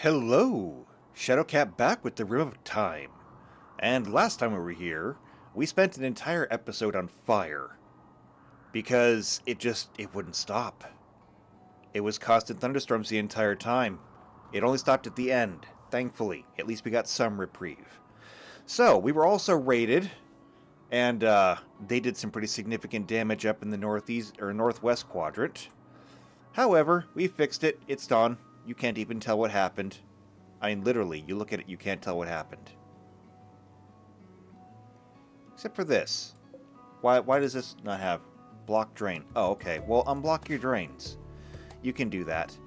Hello! Shadowcat back with the Rim of Time. And last time we were here, we spent an entire episode on fire. Because it wouldn't stop. It was constant thunderstorms the entire time. It only stopped at the end, thankfully. At least we got some reprieve. So, we were also raided, and they did some pretty significant damage up in the northeast or northwest quadrant. However, we fixed it. It's done. You can't even tell what happened. I mean, literally, you look at it, you can't tell what happened. Except for this. Why does this not have block drain? Oh, okay. Well, unblock your drains. You can do that.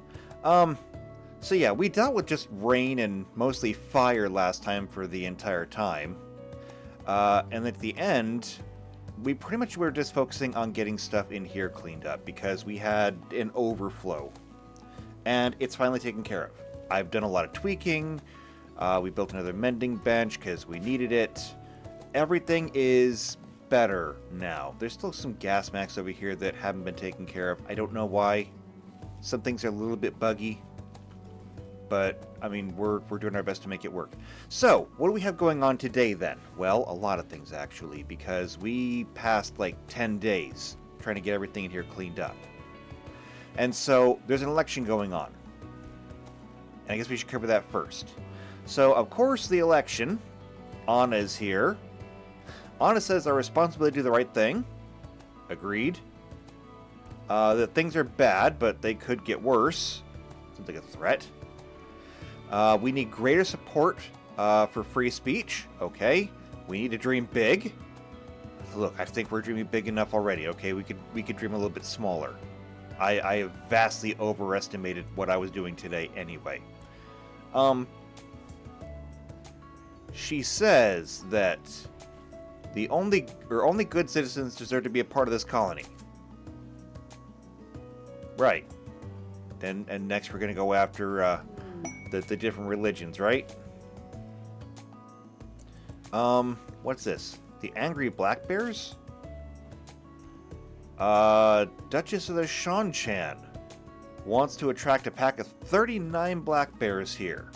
So yeah, we dealt with just rain and mostly fire last time for the entire time. And at the end, we pretty much were just focusing on getting stuff in here cleaned up because we had an overflow. And it's finally taken care of. I've done a lot of tweaking. We built another mending bench because we needed it. Everything is better now. There's still some gas masks over here that haven't been taken care of. I don't know why. Some things are a little bit buggy. But, I mean, we're doing our best to make it work. So, what do we have going on today then? Well, a lot of things actually, because we passed like 10 days trying to get everything in here cleaned up. And so, there's an election going on. And I guess we should cover that first. So, of course, the election. Anna's here. Anna says our responsibility to do the right thing. Agreed. That things are bad, but they could get worse. Sounds like a threat. We need greater support for free speech. Okay. We need to dream big. Look, I think we're dreaming big enough already. Okay, we could dream a little bit smaller. I have vastly overestimated what I was doing today anyway. She says that the only good citizens deserve to be a part of this colony. Right. And next we're going to go after the different religions, right? What's this? The Angry Black Bears? Duchess of the Shanchan wants to attract a pack of 39 black bears here.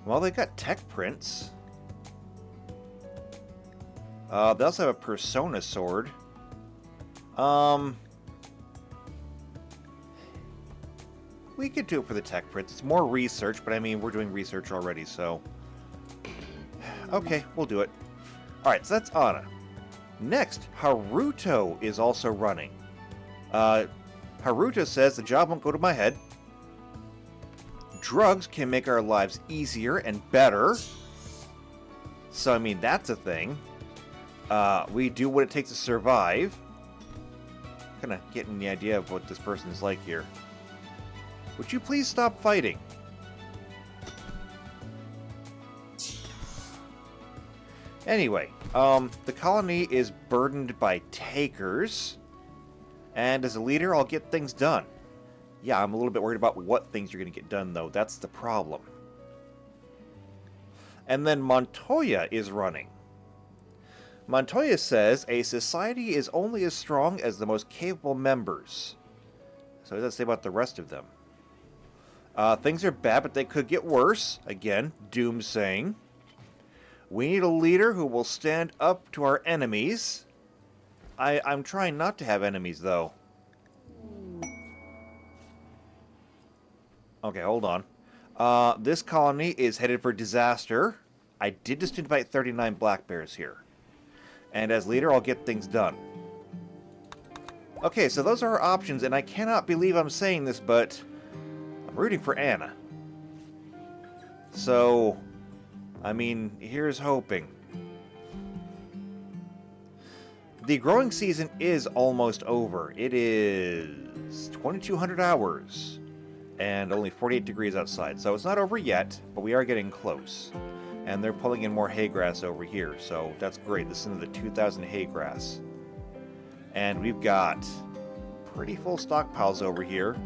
Well, they got tech prints. They also have a Persona sword. We could do it for the tech prints. It's more research, but I mean, we're doing research already, so... Okay, we'll do it. Alright, so that's Anna. Next, Haruto is also running. Haruto says the job won't go to my head. Drugs can make our lives easier and better. So, I mean, that's a thing. We do what it takes to survive. Kind of getting the idea of what this person is like here. Would you please stop fighting? Anyway, the colony is burdened by takers. And as a leader, I'll get things done. Yeah, I'm a little bit worried about what things you're going to get done, though. That's the problem. And then Montoya is running. Montoya says a society is only as strong as the most capable members. So what does that say about the rest of them? Things are bad, but they could get worse. Again, doomsaying. We need a leader who will stand up to our enemies. I'm trying not to have enemies, though. Okay, hold on. This colony is headed for disaster. I did just invite 39 black bears here. And as leader, I'll get things done. Okay, so those are our options, and I cannot believe I'm saying this, but I'm rooting for Anna. So, I mean, here's hoping. The growing season is almost over. It is 2,200 hours and only 48 degrees outside. So it's not over yet, but we are getting close. And they're pulling in more hay grass over here, so that's great. This is into the 2,000 hay grass. And we've got pretty full stockpiles over here.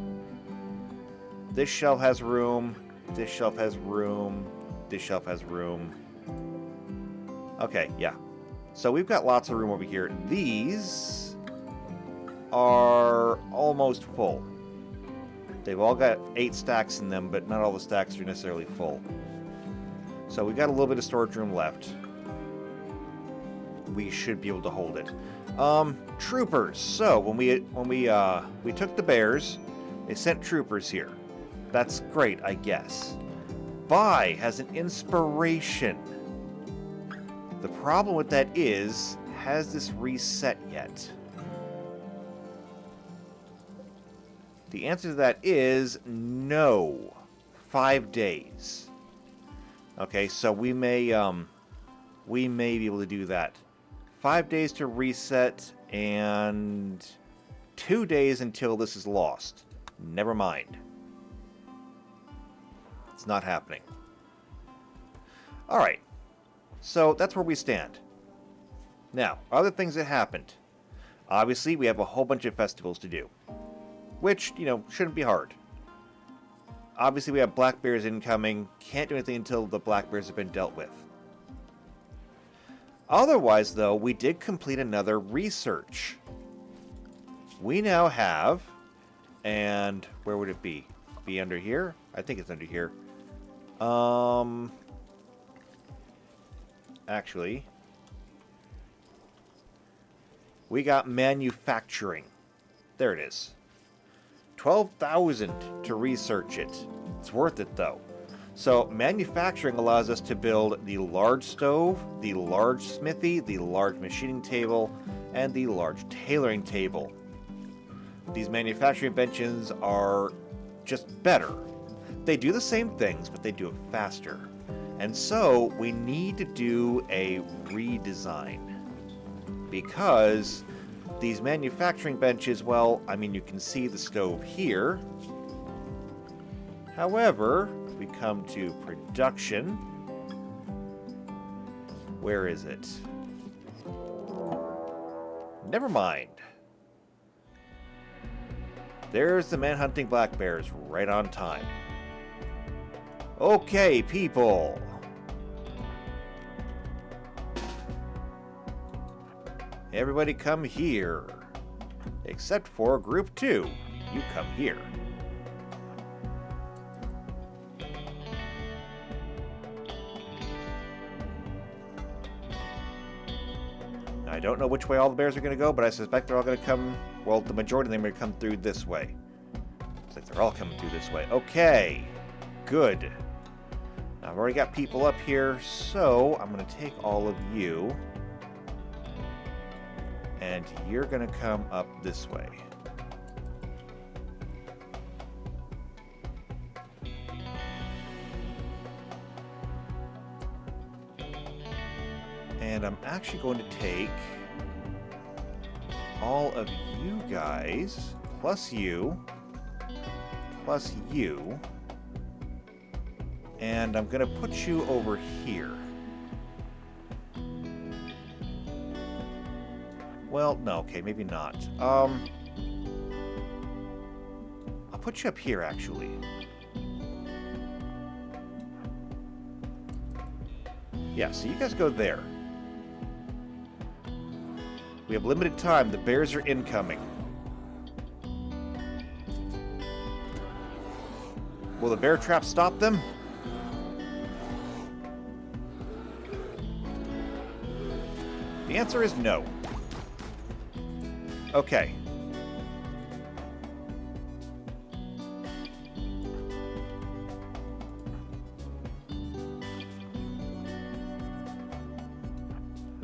This shelf has room. This shelf has room. This shelf has room. Okay, yeah. So we've got lots of room over here. These are almost full. They've all got 8 stacks in them, but not all the stacks are necessarily full. So we got a little bit of storage room left. We should be able to hold it. Troopers. So when we took the bears, they sent troopers here. That's great, I guess. Vi has an inspiration. The problem with that is, has this reset yet? The answer to that is no. 5 days. Okay, so we may be able to do that. 5 days to reset and 2 days until this is lost. Never mind. It's not happening. Alright. So that's where we stand. Now, other things that happened. Obviously, we have a whole bunch of festivals to do. Which, shouldn't be hard. Obviously, we have black bears incoming. Can't do anything until the black bears have been dealt with. Otherwise, though, we did complete another research. We now have... And where would it be? Be under here? I think it's under here. Actually, we got manufacturing. There it is. 12,000 to research it. It's worth it, though. So, manufacturing allows us to build the large stove, the large smithy, the large machining table, and the large tailoring table. These manufacturing inventions are just better. They do the same things, but they do it faster. And so, we need to do a redesign. Because these manufacturing benches, well, you can see the stove here. However, if we come to production, where is it? Never mind. There's the man-hunting black bears right on time. Okay, people. Everybody come here. Except for Group 2. You come here. I don't know which way all the bears are going to go, but I suspect they're all going to come... Well, the majority of them are going to come through this way. Looks like they're all coming through this way. Okay. Good. Now, I've already got people up here, so I'm going to take all of you. And you're going to come up this way. And I'm actually going to take all of you guys, plus you, and I'm going to put you over here. Well, no, okay, maybe not. I'll put you up here, actually. Yeah, so you guys go there. We have limited time. The bears are incoming. Will the bear trap stop them? The answer is no. Okay.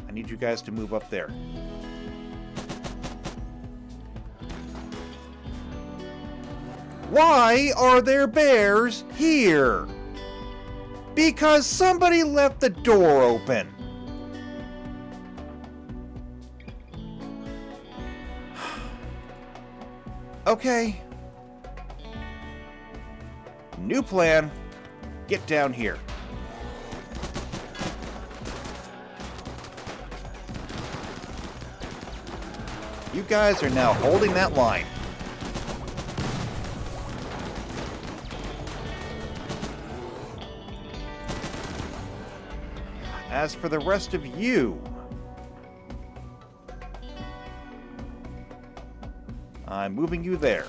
I need you guys to move up there. Why are there bears here? Because somebody left the door open. Okay. New plan. Get down here. You guys are now holding that line. As for the rest of you, I'm moving you there.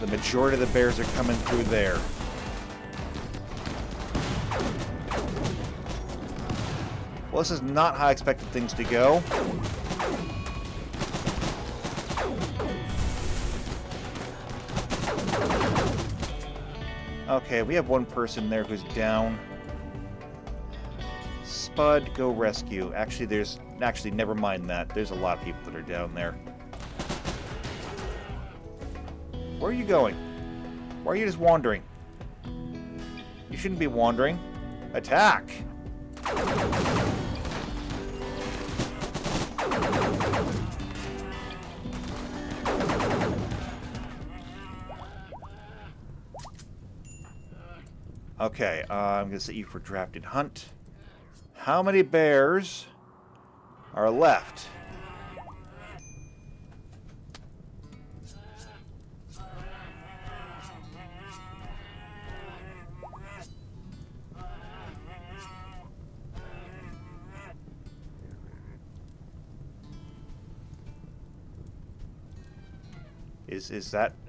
The majority of the bears are coming through there. Well, this is not how I expected things to go. Okay, we have one person there who's down. Spud, go rescue. Actually, never mind that. There's a lot of people that are down there. Where are you going? Why are you just wandering? You shouldn't be wandering. Attack! Okay, I'm going to set you for drafted hunt. How many bears are left?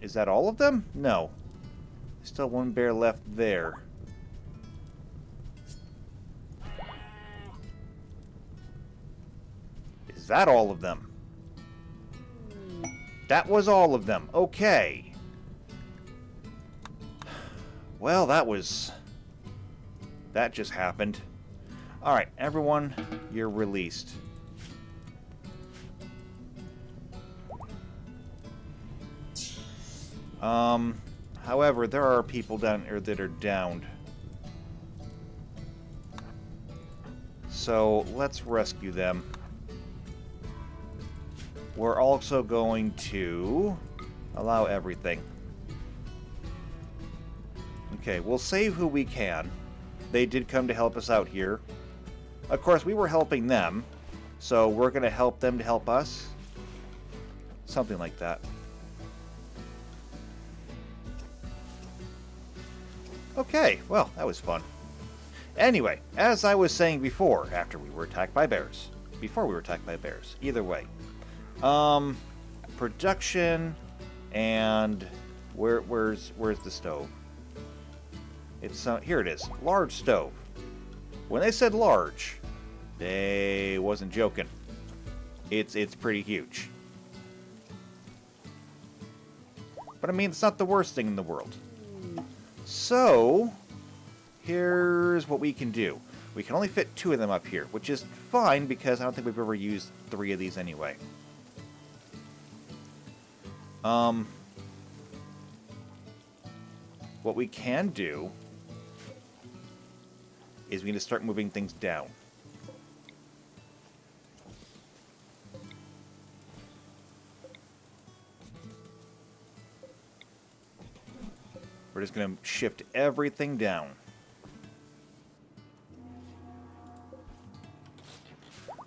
Is that all of them? No. Still one bear left there. Is that all of them? That was all of them. Okay. Well, that just happened. Alright, everyone, you're released. However, there are people down here that are downed. So, let's rescue them. We're also going to allow everything. Okay, we'll save who we can. They did come to help us out here. Of course, we were helping them, so we're going to help them to help us. Something like that. Okay, well, that was fun. Anyway, as I was saying before, after we were attacked by bears. Before we were attacked by bears. Either way. Production and where's the stove? It's here it is. Large stove. When they said large, they wasn't joking. It's pretty huge. But I mean, it's not the worst thing in the world. So, here's what we can do. We can only fit 2 of them up here, which is fine because I don't think we've ever used 3 of these anyway. What we can do is we need to start moving things down. We're just going to shift everything down.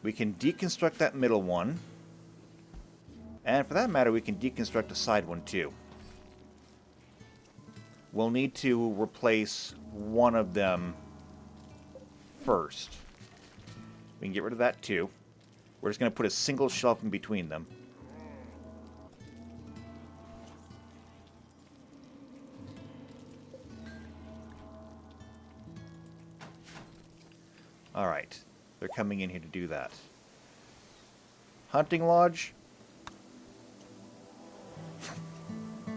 We can deconstruct that middle one. And for that matter, we can deconstruct the side one too. We'll need to replace one of them first. We can get rid of that too. We're just going to put a single shelf in between them. Alright, they're coming in here to do that. Hunting lodge?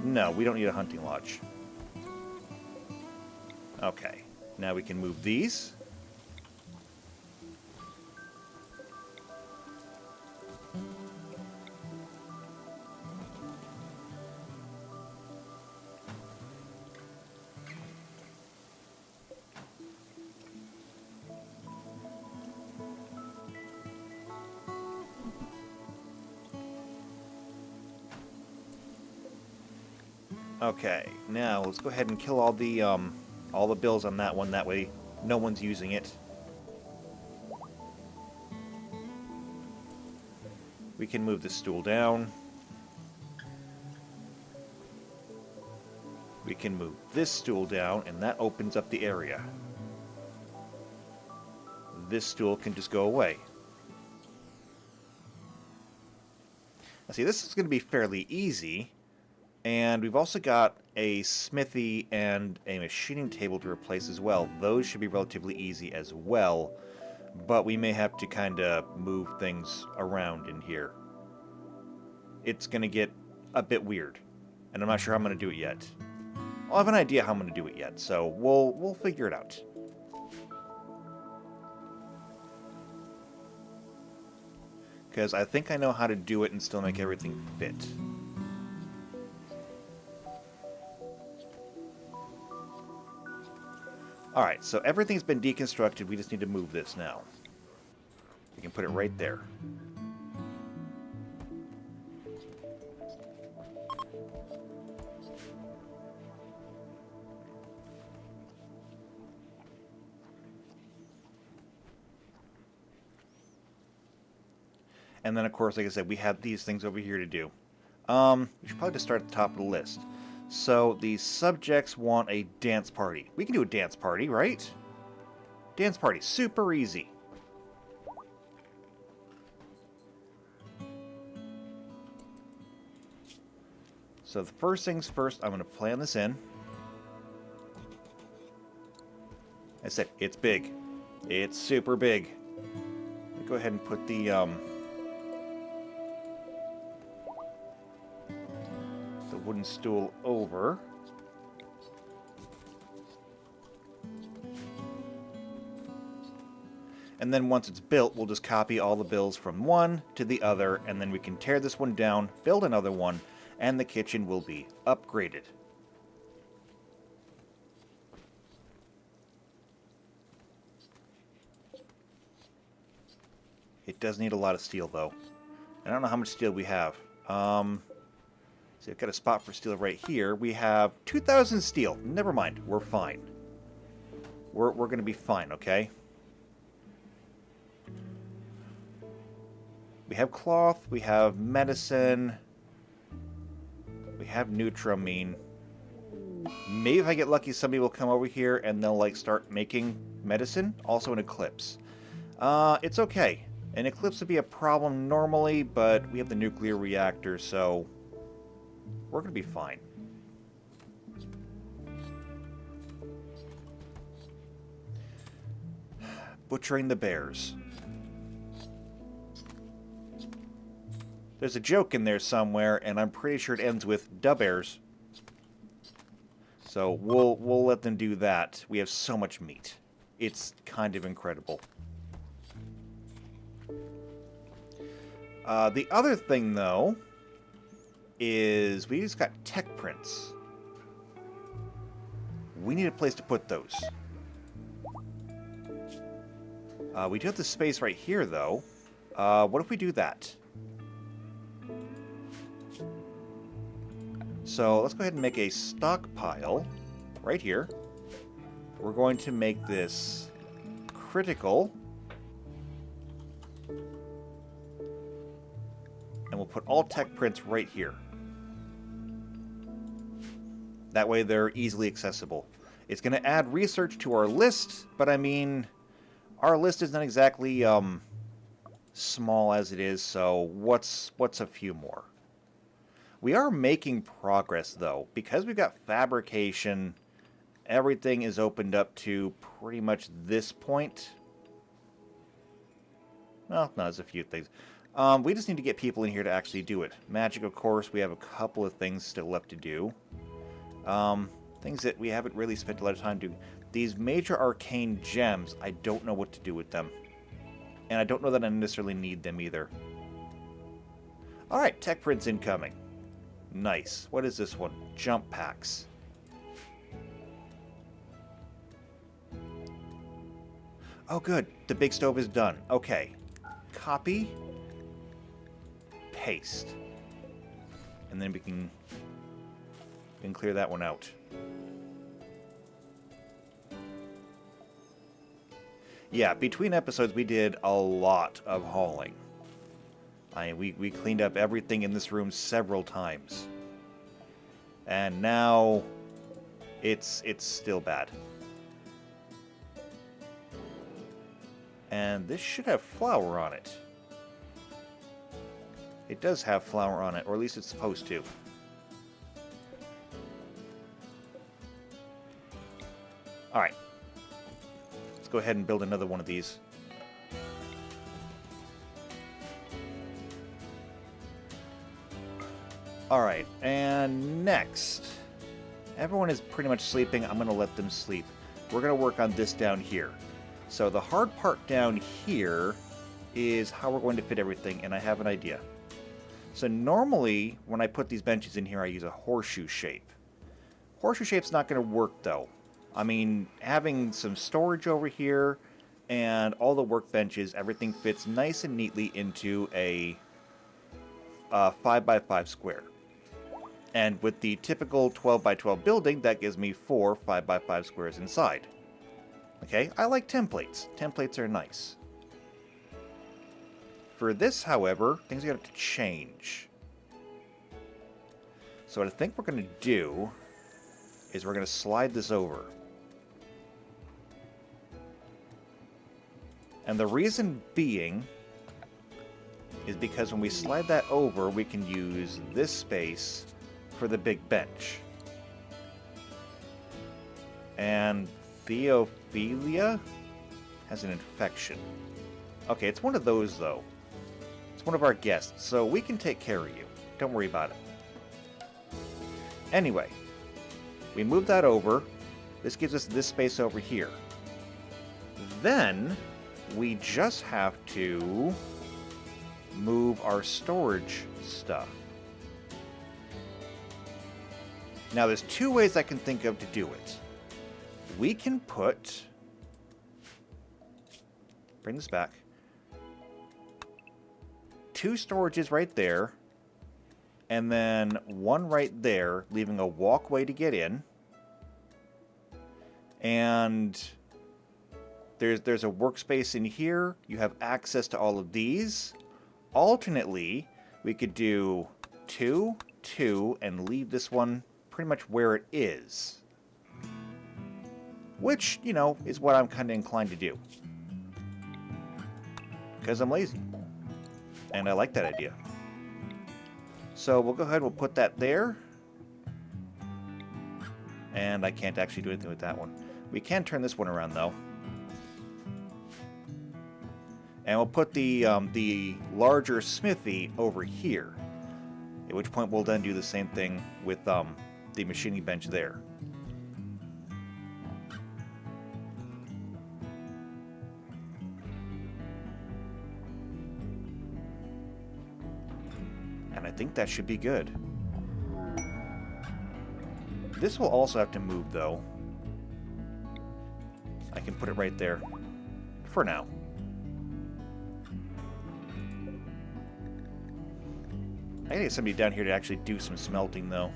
No, we don't need a hunting lodge. Okay, now we can move these. Okay, now let's go ahead and kill all the bills on that one. That way, no one's using it. We can move this stool down. We can move this stool down, and that opens up the area. This stool can just go away. Now, see, this is going to be fairly easy And we've also got a smithy and a machining table to replace as well. Those should be relatively easy as well, but we may have to kind of move things around in here. It's going to get a bit weird, and I'm not sure how I'm going to do it yet. I'll have an idea how I'm going to do it yet, so we'll figure it out. Because I think I know how to do it and still make everything fit. Alright, so everything's been deconstructed. We just need to move this now. We can put it right there. And then, of course, like I said, we have these things over here to do. We should probably just start at the top of the list. So, the subjects want a dance party. We can do a dance party, right? Dance party, super easy. So, the first things first, I'm going to plan this in. I said, it's big. It's super big. Let me go ahead and put the wooden stool over. And then once it's built, we'll just copy all the bills from one to the other, and then we can tear this one down, build another one, and the kitchen will be upgraded. It does need a lot of steel, though. I don't know how much steel we have. So I've got a spot for steel right here. We have 2,000 steel. Never mind. We're fine. We're going to be fine, okay? We have cloth. We have medicine. We have Nutramine. Maybe if I get lucky, somebody will come over here and they'll, like, start making medicine. Also an eclipse. It's okay. An eclipse would be a problem normally, but we have the nuclear reactor, so we're going to be fine. Butchering the bears. There's a joke in there somewhere, and I'm pretty sure it ends with "da bears." So we'll let them do that. We have so much meat. It's kind of incredible. The other thing, though, is we just got tech prints. We need a place to put those. We do have the space right here, though. What if we do that? So let's go ahead and make a stockpile right here. We're going to make this critical. And we'll put all tech prints right here. That way they're easily accessible. It's going to add research to our list, but I mean, our list is not exactly small as it is, so what's a few more? We are making progress, though. Because we've got fabrication, everything is opened up to pretty much this point. Well, no, there's a few things. We just need to get people in here to actually do it. Magic, of course, we have a couple of things still left to do. Things that we haven't really spent a lot of time doing. These major arcane gems, I don't know what to do with them. And I don't know that I necessarily need them either. Alright, tech prints incoming. Nice. What is this one? Jump packs. Oh, good. The big stove is done. Okay. Copy. Paste. And then we can clear that one out. Yeah, between episodes we did a lot of hauling. We cleaned up everything in this room several times. And now it's still bad. And this should have flour on it. It does have flour on it, or at least it's supposed to. Alright. Let's go ahead and build another one of these. Alright, and next. Everyone is pretty much sleeping. I'm going to let them sleep. We're going to work on this down here. So the hard part down here is how we're going to fit everything, and I have an idea. So normally, when I put these benches in here, I use a horseshoe shape. Horseshoe shape's not going to work, though. I mean, having some storage over here and all the workbenches, everything fits nice and neatly into a 5x5 square. And with the typical 12x12 building, that gives me 4 5x5 squares inside. Okay, I like templates. Templates are nice. For this, however, things are going to change. So what I think we're going to do is we're going to slide this over. And the reason being is because when we slide that over, we can use this space for the big bench. And Theophilia has an infection. Okay, it's one of those, though. It's one of our guests, so we can take care of you. Don't worry about it. Anyway, we move that over. This gives us this space over here. Then, we just have to move our storage stuff. Now, there's two ways I can think of to do it. We can put... Bring this back. 2 storages right there. And then 1 right there, leaving a walkway to get in. And there's a workspace in here. You have access to all of these. Alternately, we could do 2, 2, and leave this one pretty much where it is. Which, you know, is what I'm kind of inclined to do. Because I'm lazy. And I like that idea. So we'll go ahead, we'll put that there. And I can't actually do anything with that one. We can turn this one around, though. And we'll put the larger smithy over here. At which point we'll then do the same thing with the machining bench there. And I think that should be good. This will also have to move, though. I can put it right there. For now. I gotta get somebody down here to actually do some smelting, though.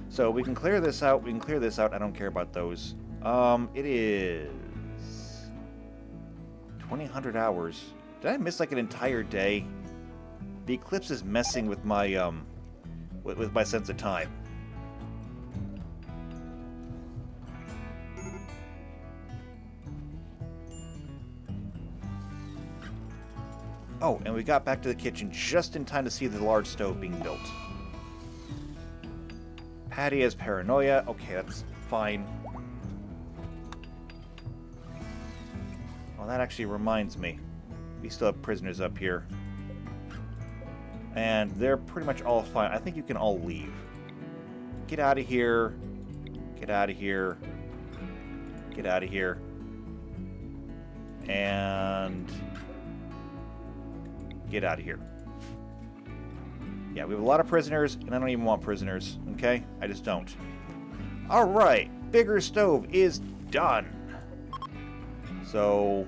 So we can clear this out. We can clear this out. I don't care about those. It is 2000 hours. Did I miss like an entire day? The eclipse is messing with my with my sense of time. Oh, and we got back to the kitchen just in time to see the large stove being built. Patty has paranoia. Okay, that's fine. Well, that actually reminds me. We still have prisoners up here. And they're pretty much all fine. I think you can all leave. Get out of here. Get out of here. Get out of here. And... get out of here. Yeah, we have a lot of prisoners, and I don't even want prisoners, okay? I just don't. Alright, bigger stove is done. So,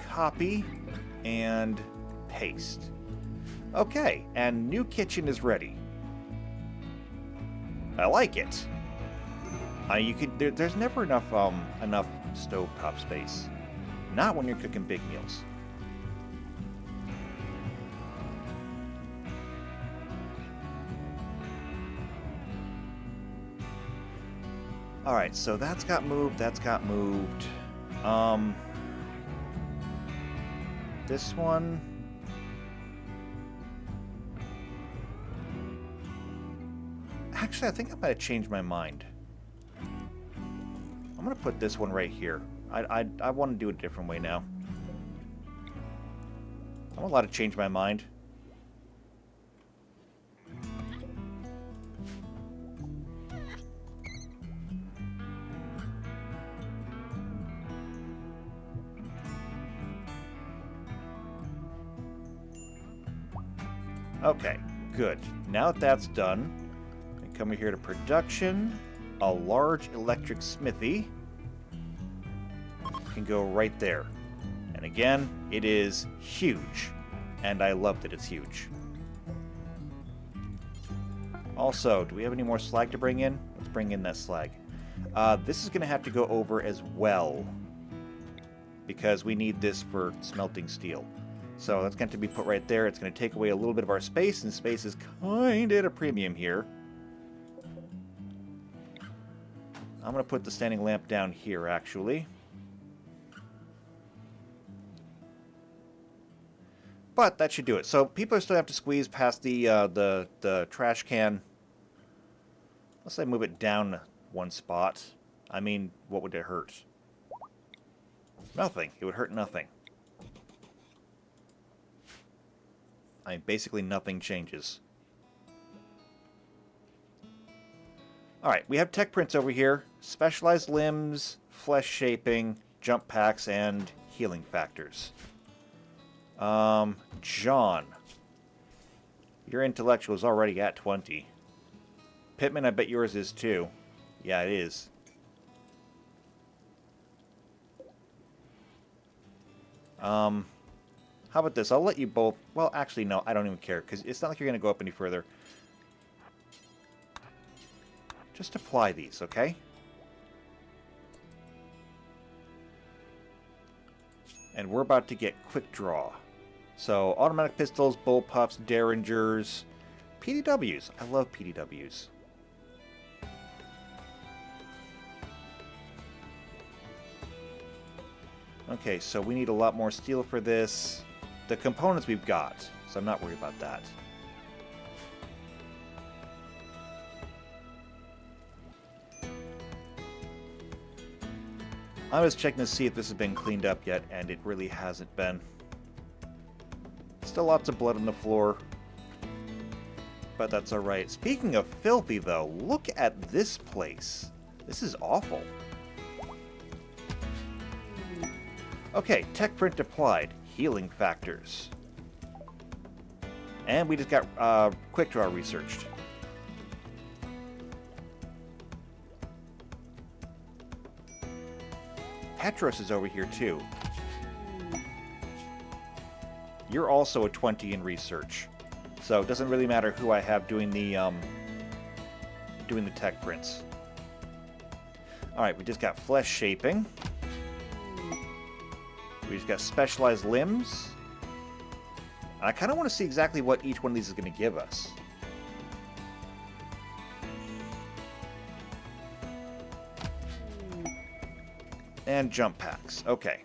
copy and paste. Okay, and new kitchen is ready. I like it. You could. There's never enough stovetop space. Not when you're cooking big meals. Alright, so that's got moved, that's got moved. This one... Actually, I think I might have changed my mind. I'm going to put this one right here. I want to do it a different way now. I'm allowed to change my mind. Okay, good. Now that that's done, I come here to production. A large electric smithy can go right there. And again, it is huge. And I love that it's huge. Also, do we have any more slag to bring in? Let's bring in that slag. This is going to have to go over as well, because we need this for smelting steel. So that's going to be put right there. It's going to take away a little bit of our space, and space is kind of at a premium here. I'm going to put the standing lamp down here, actually. But that should do it. So people still have to squeeze past the trash can. Let's say move it down one spot. I mean, what would it hurt? Nothing. It would hurt nothing. I mean, basically nothing changes. Alright, we have tech prints over here. Specialized limbs, flesh shaping, jump packs, and healing factors. John. Your intellectual is already at 20. Pittman, I bet yours is too. Yeah, it is. How about this? I'll let you both... Well, actually, no, I don't even care, because it's not like you're going to go up any further. Just apply these, okay? And we're about to get quick draw. So, automatic pistols, bullpups, derringers, PDWs. I love PDWs. Okay, so we need a lot more steel for this. The components we've got, so I'm not worried about that. I was checking to see if this has been cleaned up yet, and it really hasn't been. Still lots of blood on the floor, but that's alright. Speaking of filthy, though, look at this place. This is awful. Okay, tech print applied. Healing factors. And we just got quick draw researched. Petros is over here too. You're also a 20 in research, so it doesn't really matter who I have doing the tech prints. All right, we just got flesh shaping. We just got specialized limbs. I kind of want to see exactly what each one of these is going to give us. And jump packs. Okay.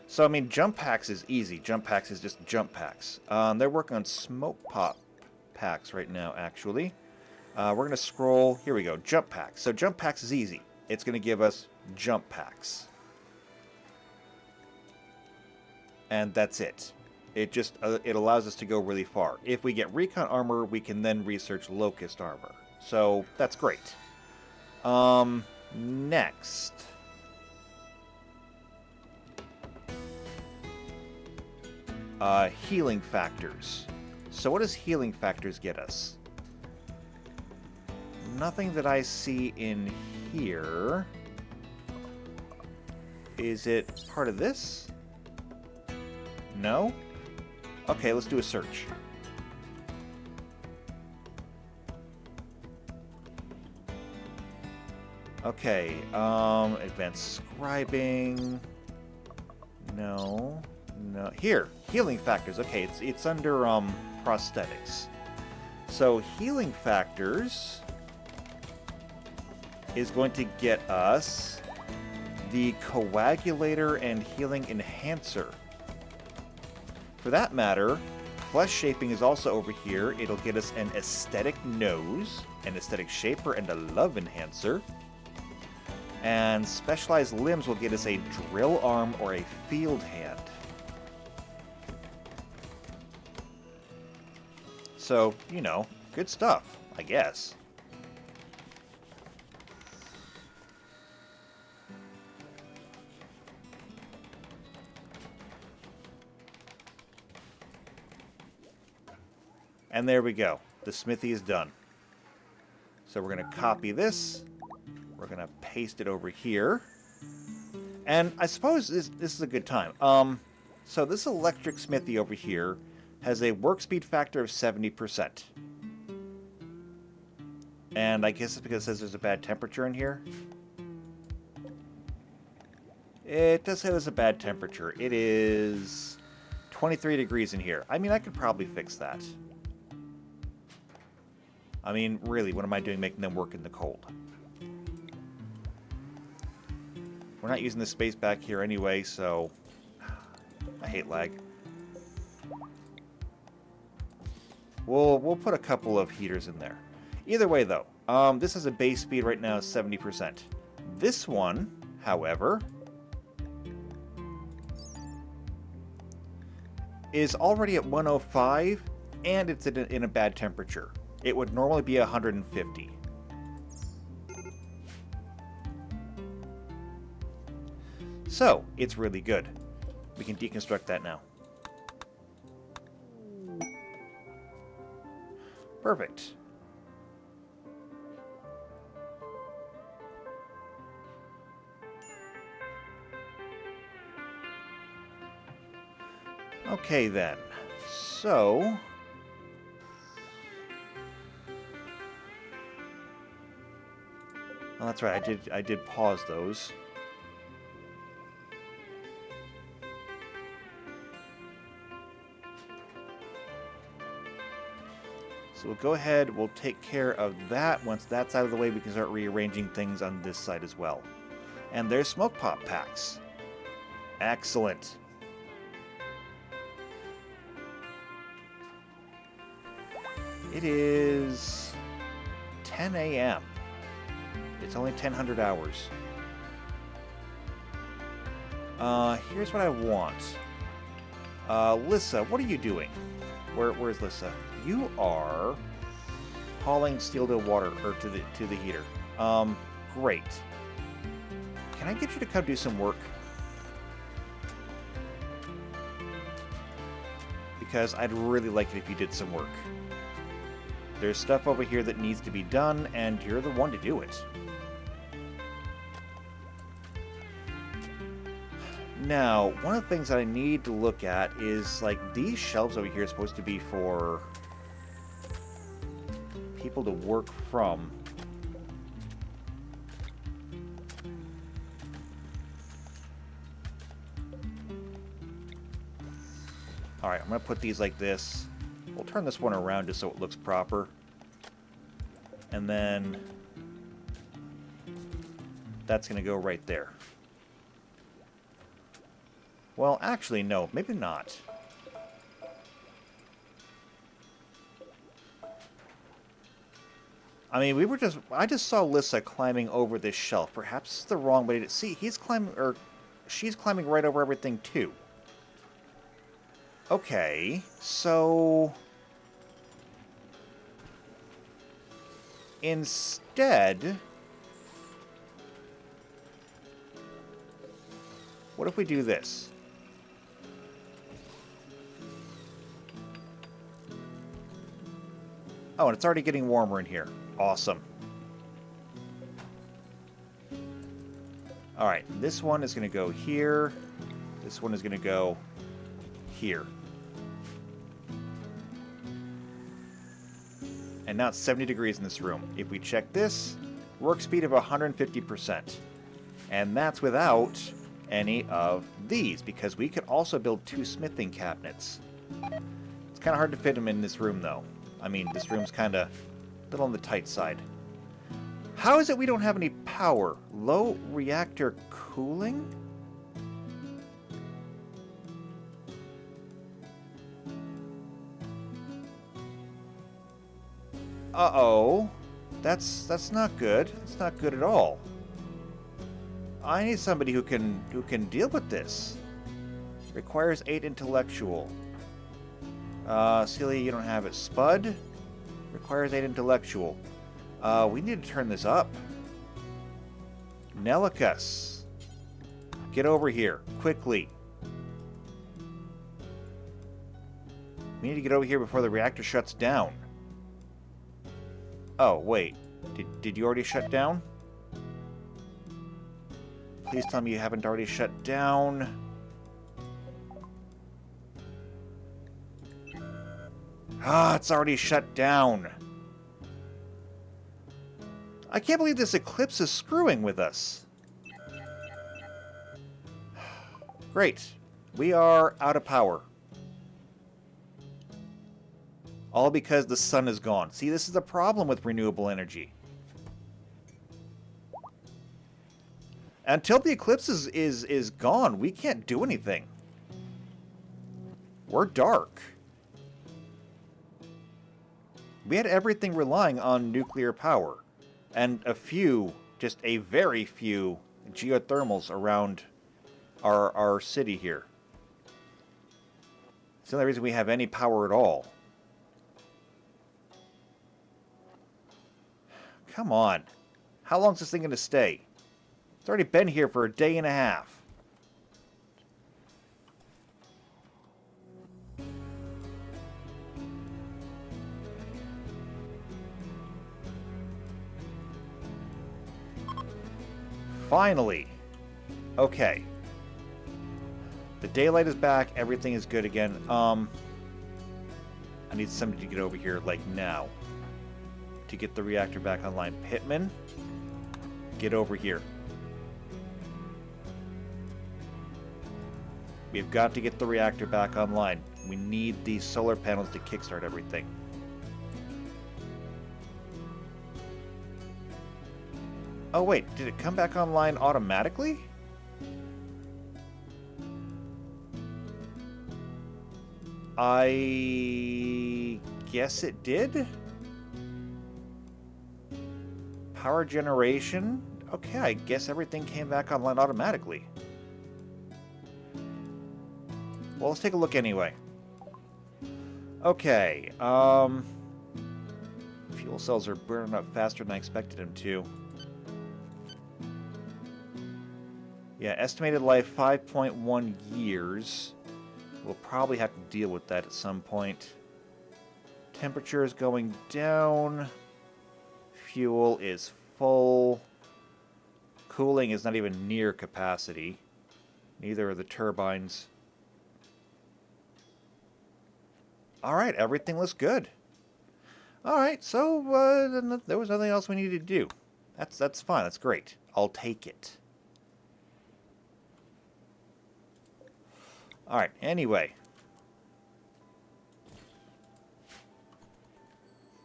So, I mean, jump packs is easy. Jump packs is just jump packs. They're working on smoke pop packs right now, actually. We're going to scroll. Here we go. Jump packs. So, jump packs is easy. It's going to give us jump packs. And that's it. It just it allows us to go really far. If we get recon armor, we can then research locust armor. So, that's great. Next. Healing factors. So what does healing factors get us? Nothing that I see in here. Is it part of this? No? Okay, let's do a search. Okay, advanced scribing. No. Here, healing factors. Okay, it's under prosthetics. So healing factors is going to get us the coagulator and healing enhancer. For that matter, flesh shaping is also over here. It'll get us an aesthetic nose, an aesthetic shaper, and a love enhancer. And specialized limbs will get us a drill arm or a field hand. So, you know, good stuff, I guess. And there we go. The smithy is done. So we're going to copy this. We're going to paste it over here. And I suppose this is a good time. So this electric smithy over here has a work speed factor of 70%. And I guess it's because it says there's a bad temperature in here. It does say there's a bad temperature. It is 23 degrees in here. I mean, I could probably fix that. I mean, really, what am I doing making them work in the cold? We're not using the space back here anyway, so I hate lag. We'll put a couple of heaters in there. Either way, though, this has a base speed right now of 70%. This one, however, is already at 105, and it's in a bad temperature. It would normally be 150. So, it's really good. We can deconstruct that now. Perfect. Okay then. So... oh, that's right, I did pause those. So we'll go ahead, we'll take care of that. Once that's out of the way, we can start rearranging things on this side as well. And there's smoke pop packs. Excellent. It is 10 a.m. It's only 1000 hours. Here's what I want. Lissa, what are you doing? Where's Lissa? You are hauling steel to water, or to the heater. Great. Can I get you to come do some work? Because I'd really like it if you did some work. There's stuff over here that needs to be done, and you're the one to do it. Now, one of the things that I need to look at is, like, these shelves over here are supposed to be for people to work from. Alright, I'm going to put these like this. We'll turn this one around just so it looks proper. And then that's going to go right there. Well, actually, no. Maybe not. I mean, I just saw Lissa climbing over this shelf. Perhaps it's the wrong way to see. He's climbing, or she's climbing right over everything, too. Okay, so... instead... what if we do this? Oh, and it's already getting warmer in here. Awesome. Alright, this one is going to go here. This one is going to go here. And now it's 70 degrees in this room. If we check this, work speed of 150%. And that's without any of these, because we could also build 2 smithing cabinets. It's kind of hard to fit them in this room, though. I mean, this room's kind of a little on the tight side. How is it we don't have any power? Low reactor cooling? Uh-oh. That's not good. It's not good at all. I need somebody who can deal with this. Requires 8 intellectual. Celia, you don't have it. Spud requires 8 intellectual. We need to turn this up. Nelicus, get over here quickly. We need to get over here before the reactor shuts down. Oh, wait. Did you already shut down? Please tell me you haven't already shut down. Ah, it's already shut down. I can't believe this eclipse is screwing with us. Great. We are out of power. All because the sun is gone. See, this is the problem with renewable energy. Until the eclipse is gone, we can't do anything. We're dark. We had everything relying on nuclear power. And a few, just a very few, geothermals around our city here. It's the only reason we have any power at all. Come on. How long is this thing going to stay? It's already been here for a day and a half. Finally. Okay. The daylight is back. Everything is good again. I need somebody to get over here, like, now. To get the reactor back online. Pittman, get over here. We've got to get the reactor back online. We need these solar panels to kickstart everything. Oh wait, did it come back online automatically? I guess it did? Power generation? Okay, I guess everything came back online automatically. Well, let's take a look anyway. Okay, fuel cells are burning up faster than I expected them to. Yeah, estimated life 5.1 years. We'll probably have to deal with that at some point. Temperature is going down. Fuel is full. Cooling is not even near capacity. Neither are the turbines. Alright, everything looks good. Alright, so there was nothing else we needed to do. That's fine, that's great. I'll take it. Alright, anyway.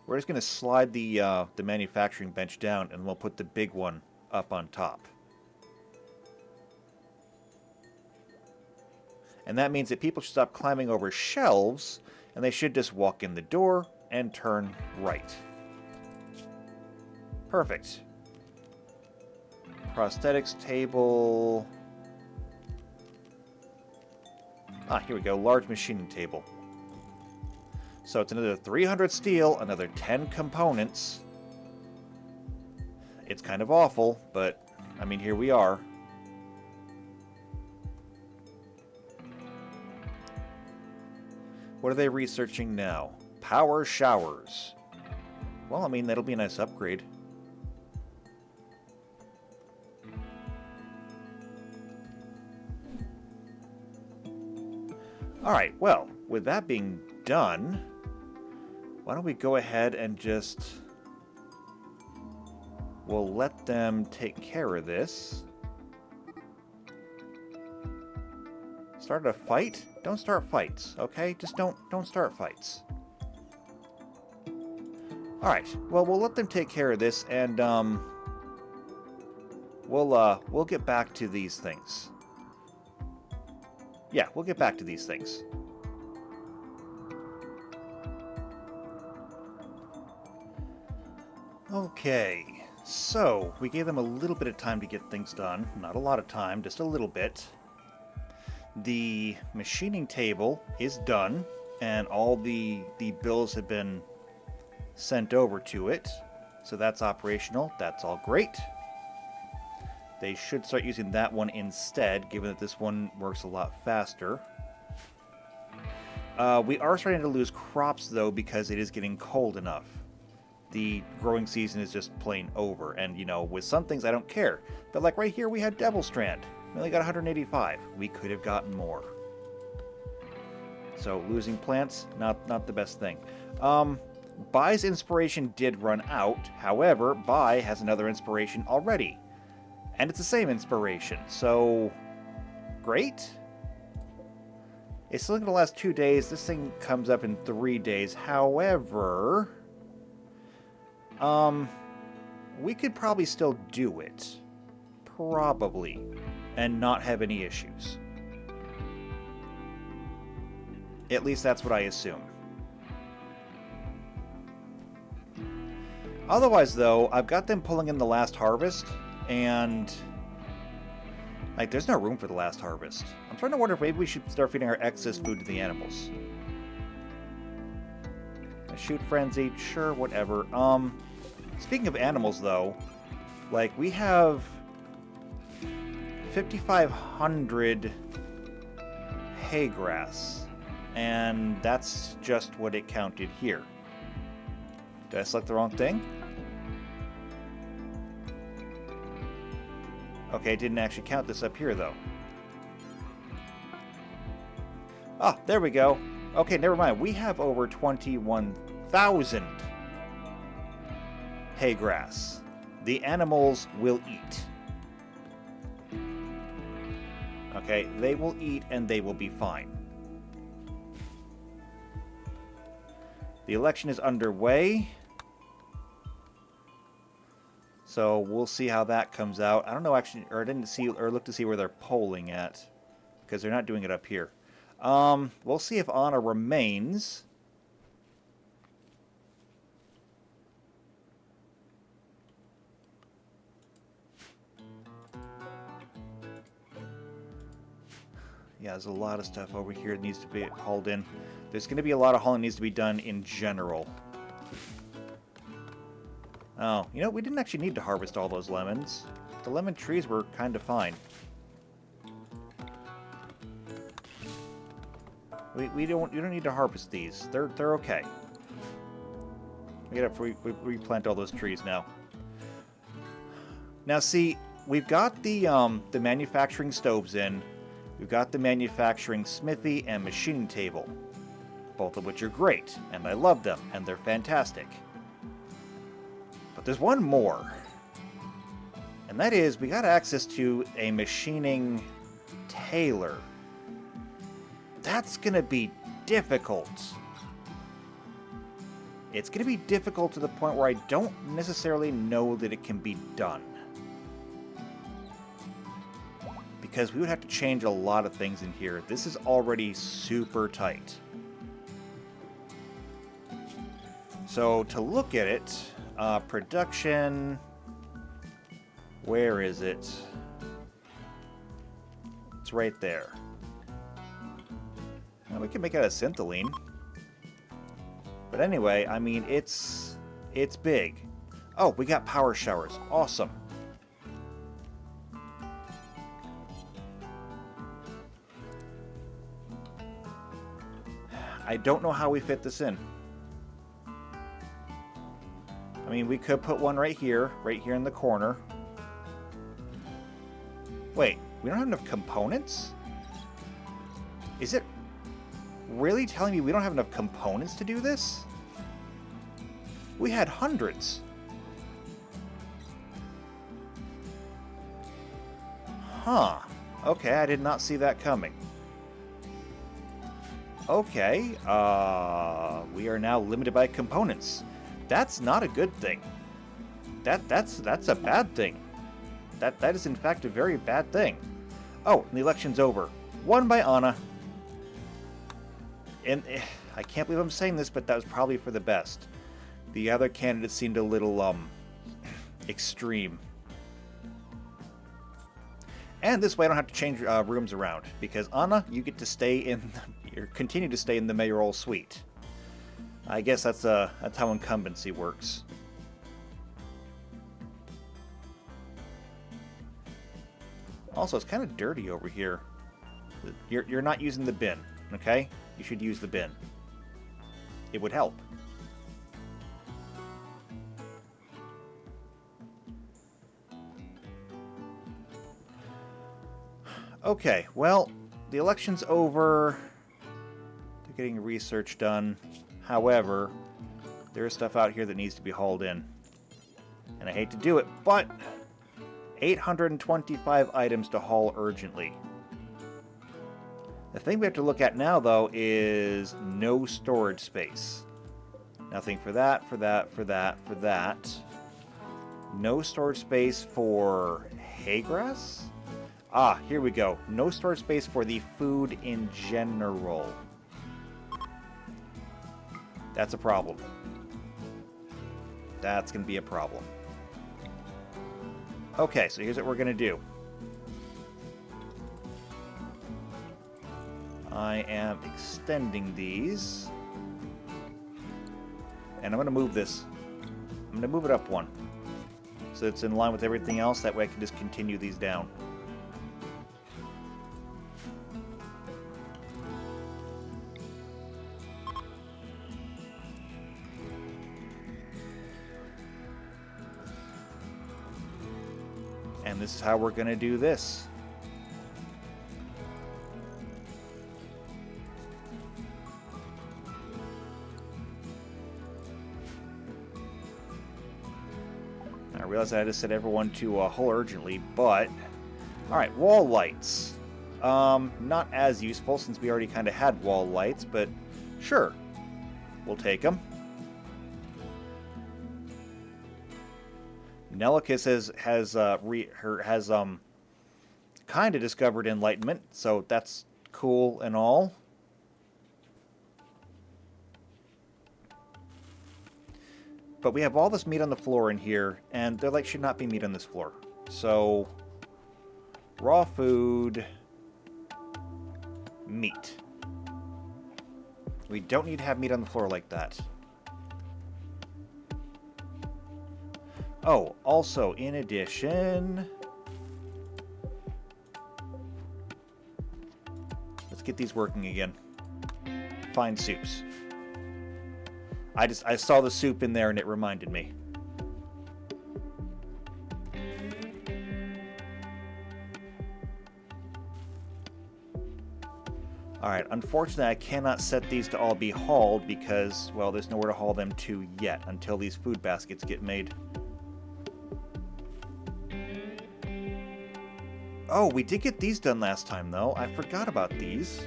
We're just going to slide the manufacturing bench down, and we'll put the big one up on top. And that means that people should stop climbing over shelves, and they should just walk in the door and turn right. Perfect. Prosthetics table. Ah, here we go. Large machining table. So it's another 300 steel, another 10 components. It's kind of awful, but, I mean, here we are. What are they researching now? Power showers. Well, I mean, that'll be a nice upgrade. Alright, well, with that being done, why don't we go ahead and just... we'll let them take care of this. Start a fight? Don't start fights, okay? Just don't start fights. Alright, well, we'll let them take care of this, and, we'll get back to these things. Yeah, we'll get back to these things. Okay, so we gave them a little bit of time to get things done. Not a lot of time, just a little bit. The machining table is done, and all the bills have been sent over to it. So that's operational. That's all great. They should start using that one instead, given that this one works a lot faster. We are starting to lose crops, though, because it is getting cold enough. The growing season is just plain over. And, you know, with some things I don't care. But like right here, we had Devil Strand. We only got 185. We could have gotten more. So losing plants, not the best thing. Bai's inspiration did run out. However, Bai has another inspiration already. And it's the same inspiration. So, great. It's still going to last 2 days. This thing comes up in 3 days. However, we could probably still do it. Probably. And not have any issues. At least that's what I assume. Otherwise, though, I've got them pulling in the last harvest, and like, there's no room for the last harvest. I'm starting to wonder if maybe we should start feeding our excess food to the animals. A shoot frenzy, sure, whatever. Speaking of animals, though, like, we have 5,500 hay grass, and that's just what it counted here. Did I select the wrong thing? Okay, it didn't actually count this up here, though. Ah, there we go. Okay, never mind. We have over 21,000 hay grass. The animals will eat. Okay, they will eat and they will be fine. The election is underway. So we'll see how that comes out. I don't know actually, or I didn't see or look to see where they're polling at, because they're not doing it up here. We'll see if Anna remains. Yeah, there's a lot of stuff over here that needs to be hauled in. There's going to be a lot of hauling that needs to be done in general. Oh, you know, we didn't actually need to harvest all those lemons. The lemon trees were kind of fine. You don't need to harvest these. They're okay. We gotta replant all those trees now. Now see, we've got the manufacturing stoves in. We've got the manufacturing smithy and machining table, both of which are great, and I love them, and they're fantastic. But there's one more, and that is we got access to a machining tailor. That's gonna be difficult. It's gonna be difficult to the point where I don't necessarily know that it can be done. Because we would have to change a lot of things in here. This is already super tight. So to look at it, production, where is it? It's right there. Well, we can make it out of syntholine. But anyway, I mean, it's big. Oh, we got power showers. Awesome. I don't know how we fit this in. I mean, we could put one right here in the corner. Wait, we don't have enough components? Is it really telling me we don't have enough components to do this? We had hundreds. Huh. Okay, I did not see that coming. Okay, we are now limited by components. That's not a good thing. That's a bad thing. That is in fact a very bad thing. Oh, and the election's over. Won by Anna. And I can't believe I'm saying this, but that was probably for the best. The other candidates seemed a little extreme. And this way I don't have to change rooms around, because Anna, you get to stay in, or continue to stay in the mayoral suite. I guess that's how incumbency works. Also, it's kind of dirty over here. You're not using the bin, okay? You should use the bin. It would help. Okay, well, the election's over. They're getting research done. However, there is stuff out here that needs to be hauled in. And I hate to do it, but 825 items to haul urgently. The thing we have to look at now, though, is no storage space. Nothing for that, for that, for that, for that. No storage space for hay grass? Ah, here we go. No storage space for the food in general. That's a problem. That's going to be a problem. Okay, so here's what we're going to do. I am extending these. And I'm going to move this. I'm going to move it up one. So it's in line with everything else. That way I can just continue these down. And this is how we're going to do this. I realize I just set everyone to haul urgently, but... Alright, wall lights. Not as useful since we already kind of had wall lights, but sure. We'll take them. Nelicus has kind of discovered enlightenment, so that's cool and all. But we have all this meat on the floor in here, and there should not be meat on this floor. So, raw food, meat. We don't need to have meat on the floor like that. Oh, also, in addition... Let's get these working again. Find soups. I saw the soup in there and it reminded me. Alright, unfortunately I cannot set these to all be hauled because, well, there's nowhere to haul them to yet until these food baskets get made. Oh, we did get these done last time, though. I forgot about these.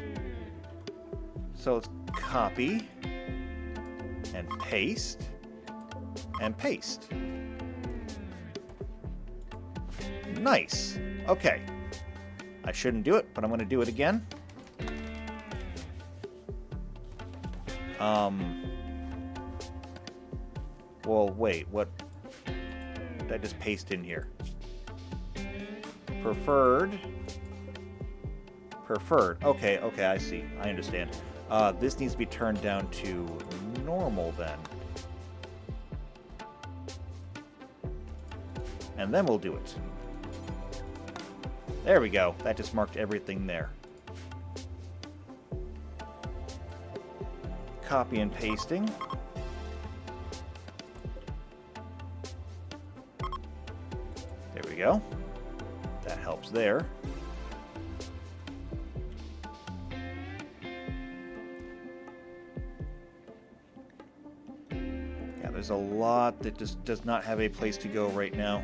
So let's copy, and paste, and paste. Nice. Okay. I shouldn't do it, but I'm going to do it again. Well, wait, what did I just paste in here? Preferred. Okay, I see. I understand. This needs to be turned down to normal then. And then we'll do it. There we go. That just marked everything there. Copy and pasting. There we go. That helps there. Yeah, there's a lot that just does not have a place to go right now.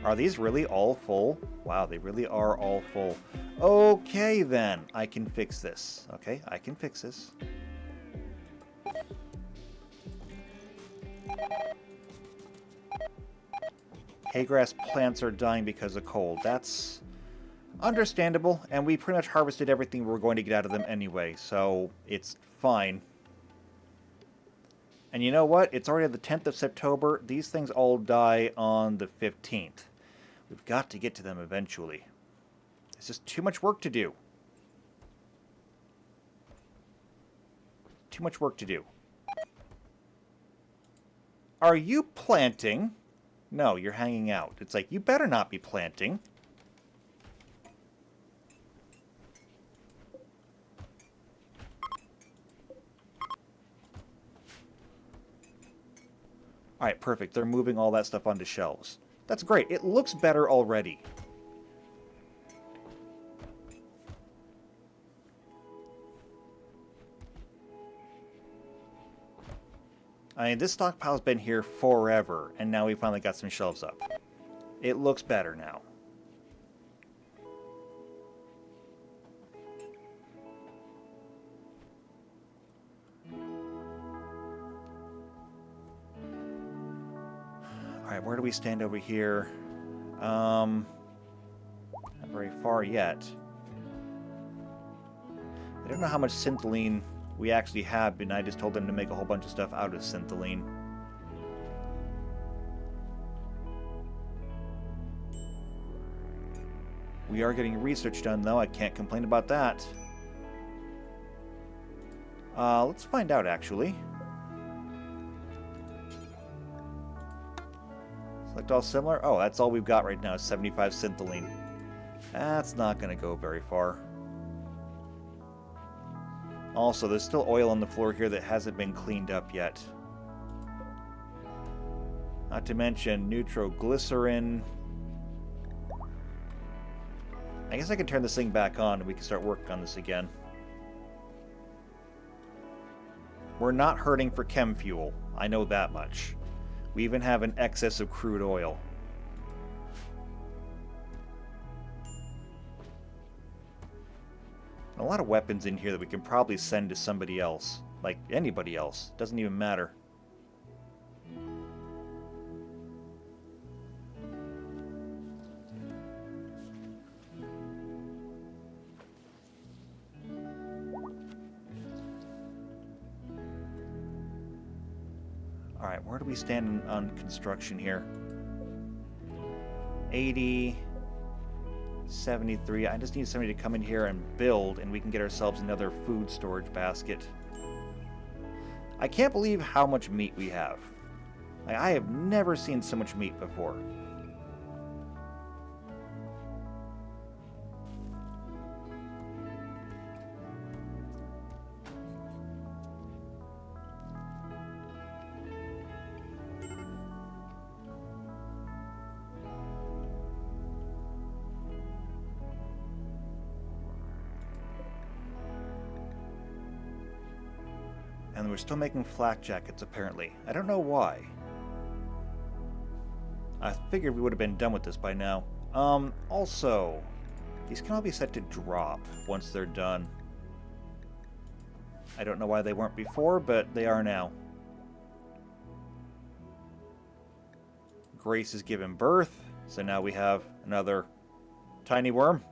Are these really all full? Wow, they really are all full. Okay, then. I can fix this. Okay, I can fix this. Haygrass plants are dying because of cold. That's understandable, and we pretty much harvested everything we were going to get out of them anyway, so it's fine. And you know what? It's already the 10th of September. These things all die on the 15th. We've got to get to them eventually. It's just too much work to do. Too much work to do. Are you planting? No, you're hanging out. It's like, you better not be planting. Alright, perfect. They're moving all that stuff onto shelves. That's great. It looks better already. I mean, this stockpile's been here forever, and now we finally got some shelves up. It looks better now. Alright, where do we stand over here? Not very far yet. I don't know how much syntholine we actually have, and I just told them to make a whole bunch of stuff out of syntholine. We are getting research done, though. I can't complain about that. Let's find out, actually. Select all similar. Oh, that's all we've got right now, is 75 syntholine. That's not going to go very far. Also, there's still oil on the floor here that hasn't been cleaned up yet. Not to mention nitroglycerin. I guess I can turn this thing back on and we can start working on this again. We're not hurting for chem fuel. I know that much. We even have an excess of crude oil. A lot of weapons in here that we can probably send to somebody else. Like, anybody else. Doesn't even matter. Alright, where do we stand on construction here? 80... 73. I just need somebody to come in here and build, and we can get ourselves another food storage basket. I can't believe how much meat we have. Like, I have never seen so much meat before. And we're still making flak jackets, apparently. I don't know why. I figured we would have been done with this by now. Also, these can all be set to drop once they're done. I don't know why they weren't before, but they are now. Grace has given birth, so now we have another tiny worm.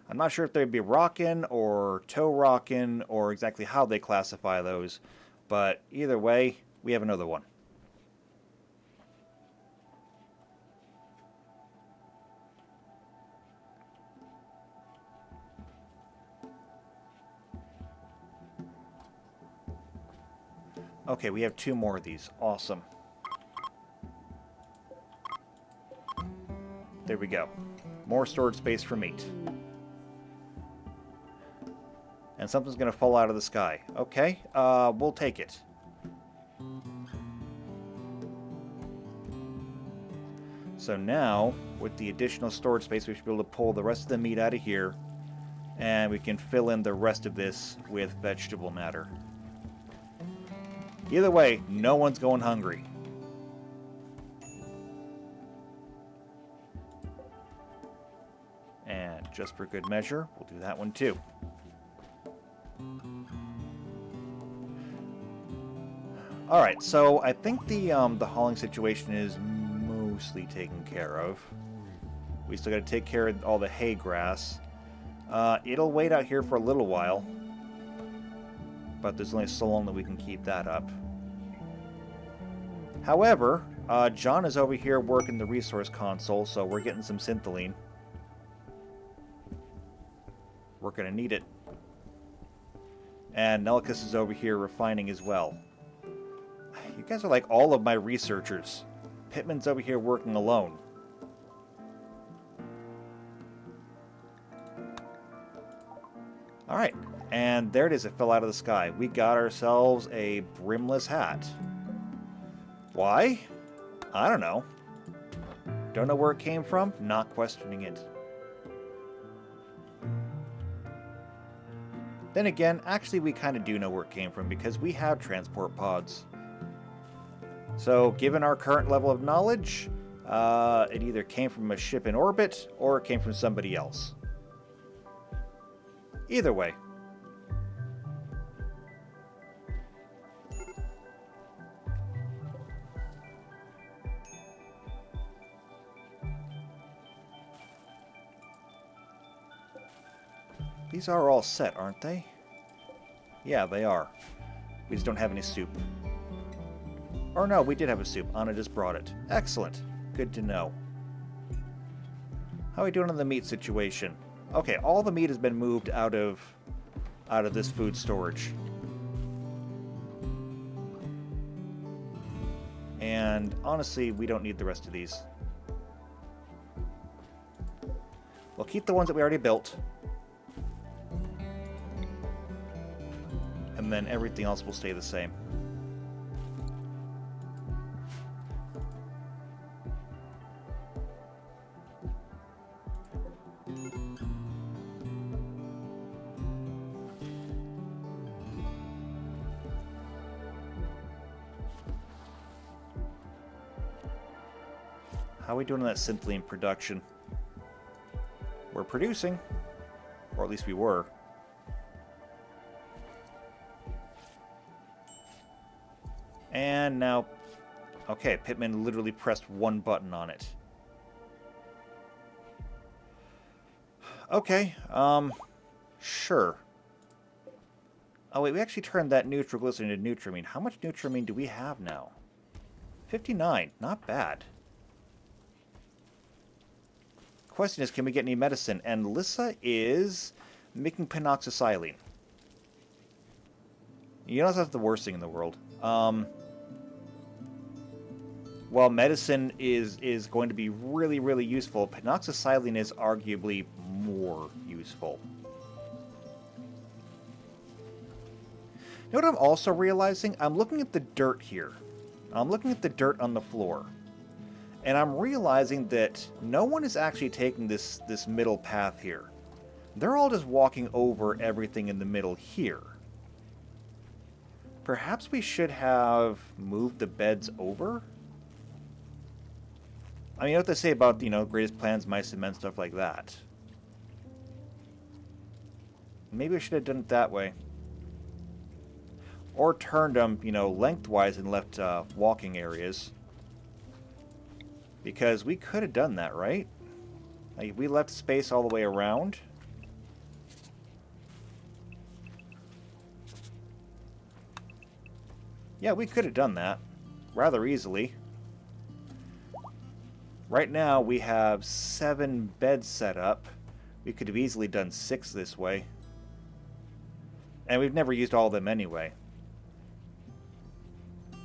I'm not sure if they'd be rockin' or toe rockin' or exactly how they classify those, but either way, we have another one. Okay, we have 2 more of these. Awesome. There we go. More storage space for meat. And something's going to fall out of the sky. Okay, we'll take it. So now, with the additional storage space, we should be able to pull the rest of the meat out of here. And we can fill in the rest of this with vegetable matter. Either way, no one's going hungry. And just for good measure, we'll do that one too. Alright, so I think the hauling situation is mostly taken care of. We still got to take care of all the hay grass. It'll wait out here for a little while. But there's only so long that we can keep that up. However, John is over here working the resource console, so we're getting some syntholine. We're going to need it. And Nellicus is over here refining as well. You guys are like all of my researchers. Pittman's over here working alone. Alright, and there it is. It fell out of the sky. We got ourselves a brimless hat. Why? I don't know. Don't know where it came from? Not questioning it. Then again, actually we kind of do know where it came from because we have transport pods. So, given our current level of knowledge, it either came from a ship in orbit or it came from somebody else. Either way. These are all set, aren't they? Yeah, they are. We just don't have any soup. Or no, we did have a soup. Anna just brought it. Excellent. Good to know. How are we doing on the meat situation? Okay, all the meat has been moved out of this food storage. And honestly, we don't need the rest of these. We'll keep the ones that we already built. And then everything else will stay the same. How are we doing on that syntholine production? We're producing. Or at least we were. And now... Okay, Pittman literally pressed one button on it. Okay, sure. Oh wait, we actually turned that nitroglycerin into Nutramine. How much Nutramine do we have now? 59, not bad. Question is, can we get any medicine? And Lissa is making penoxysilene. You know that's the worst thing in the world. While medicine is going to be really, really useful, penoxysilene is arguably more useful. You know what I'm also realizing? I'm looking at the dirt here. I'm looking at the dirt on the floor. And I'm realizing that no one is actually taking this middle path here. They're all just walking over everything in the middle here. Perhaps we should have moved the beds over? I mean, you know what they say about, you know, greatest plans, mice and men, stuff like that. Maybe we should have done it that way. Or turned them, you know, lengthwise and left walking areas. Because we could have done that, right? Like, we left space all the way around. Yeah, we could have done that. Rather easily. Right now, we have 7 beds set up. We could have easily done 6 this way. And we've never used all of them anyway.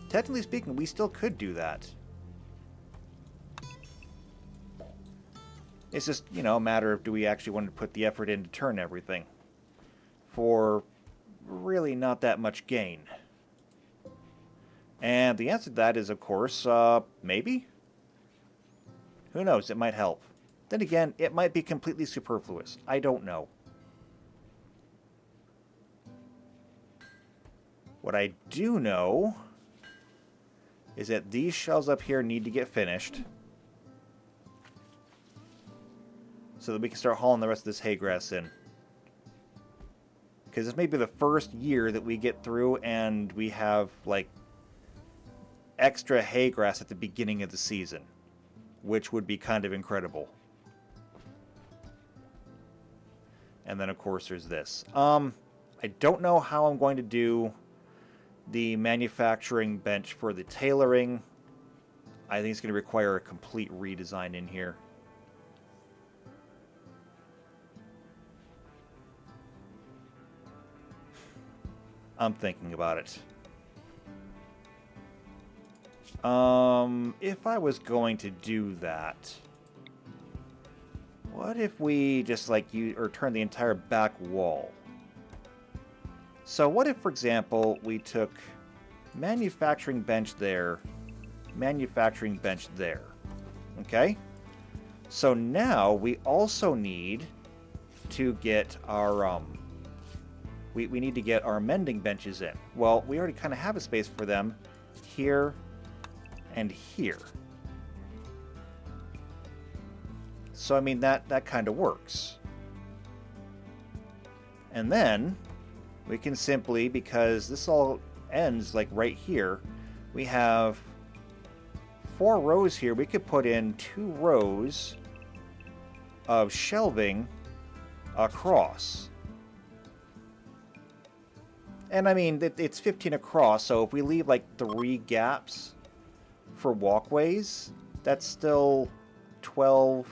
Technically speaking, we still could do that. It's just, you know, a matter of do we actually want to put the effort in to turn everything. For really not that much gain. And the answer to that is, of course, maybe? Who knows, it might help. Then again, it might be completely superfluous. I don't know. What I do know is that these shells up here need to get finished so that we can start hauling the rest of this hay grass in. Because this may be the first year that we get through and we have, like, extra hay grass at the beginning of the season, which would be kind of incredible. And then, of course, there's this. I don't know how I'm going to do the manufacturing bench for the tailoring. I think it's going to require a complete redesign in here. I'm thinking about it. If I was going to do that, what if we just like turn the entire back wall? So what if, for example, we took manufacturing bench there, manufacturing bench there, okay? So now we also need to get our, we need to get our mending benches in. Well, we already kind of have a space for them here and here. So, I mean, that kind of works. And then we can simply, because this all ends like right here, we have 4 rows here. We could put in 2 rows of shelving across. And I mean, it's 15 across, so if we leave like 3 gaps for walkways, that's still 12.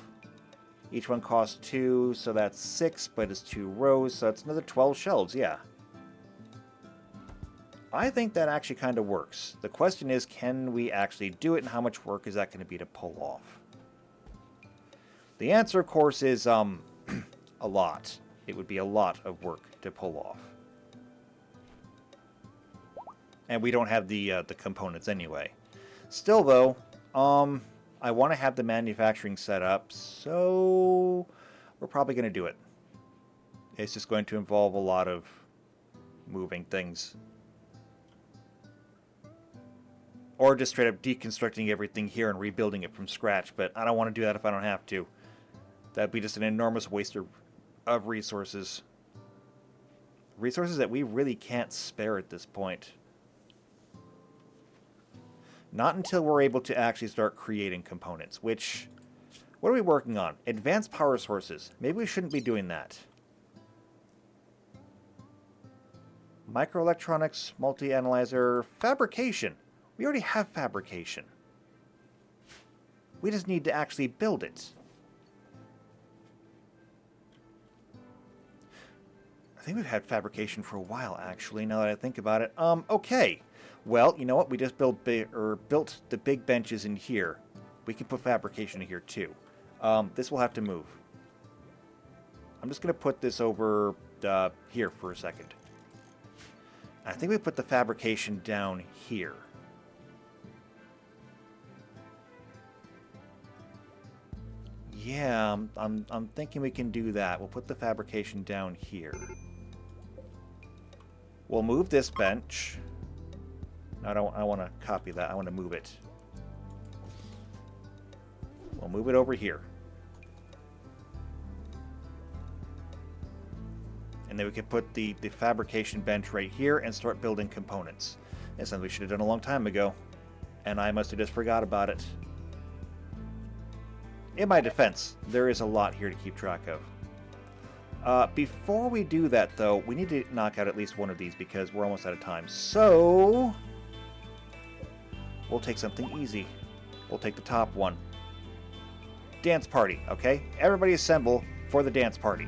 Each one costs 2, so that's 6, but it's 2 rows, so that's another 12 shelves, yeah. I think that actually kind of works. The question is, can we actually do it, and how much work is that going to be to pull off? The answer, of course, is a lot. It would be a lot of work to pull off. And we don't have the components anyway. Still, though, I want to have the manufacturing set up, so we're probably going to do it. It's just going to involve a lot of moving things. Or just straight up deconstructing everything here and rebuilding it from scratch, but I don't want to do that if I don't have to. That'd be just an enormous waste of resources. Resources that we really can't spare at this point. Not until we're able to actually start creating components, which... What are we working on? Advanced power sources. Maybe we shouldn't be doing that. Microelectronics, multi-analyzer, fabrication. We already have fabrication. We just need to actually build it. I think we've had fabrication for a while, actually, now that I think about it. Okay. Well, you know what? We just built the big benches in here. We can put fabrication in here, too. This will have to move. I'm just going to put this over here for a second. I think we put the fabrication down here. Yeah, I'm thinking we can do that. We'll put the fabrication down here. We'll move this bench. No, I don't want to copy that. I want to move it. We'll move it over here. And then we can put the fabrication bench right here and start building components. That's something we should have done a long time ago. And I must have just forgot about it. In my defense, there is a lot here to keep track of. Before we do that, though, we need to knock out at least one of these because we're almost out of time. So, we'll take something easy. We'll take the top one. Dance party, okay? Everybody assemble for the dance party.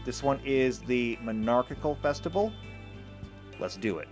This one is the Monarchical Festival. Let's do it.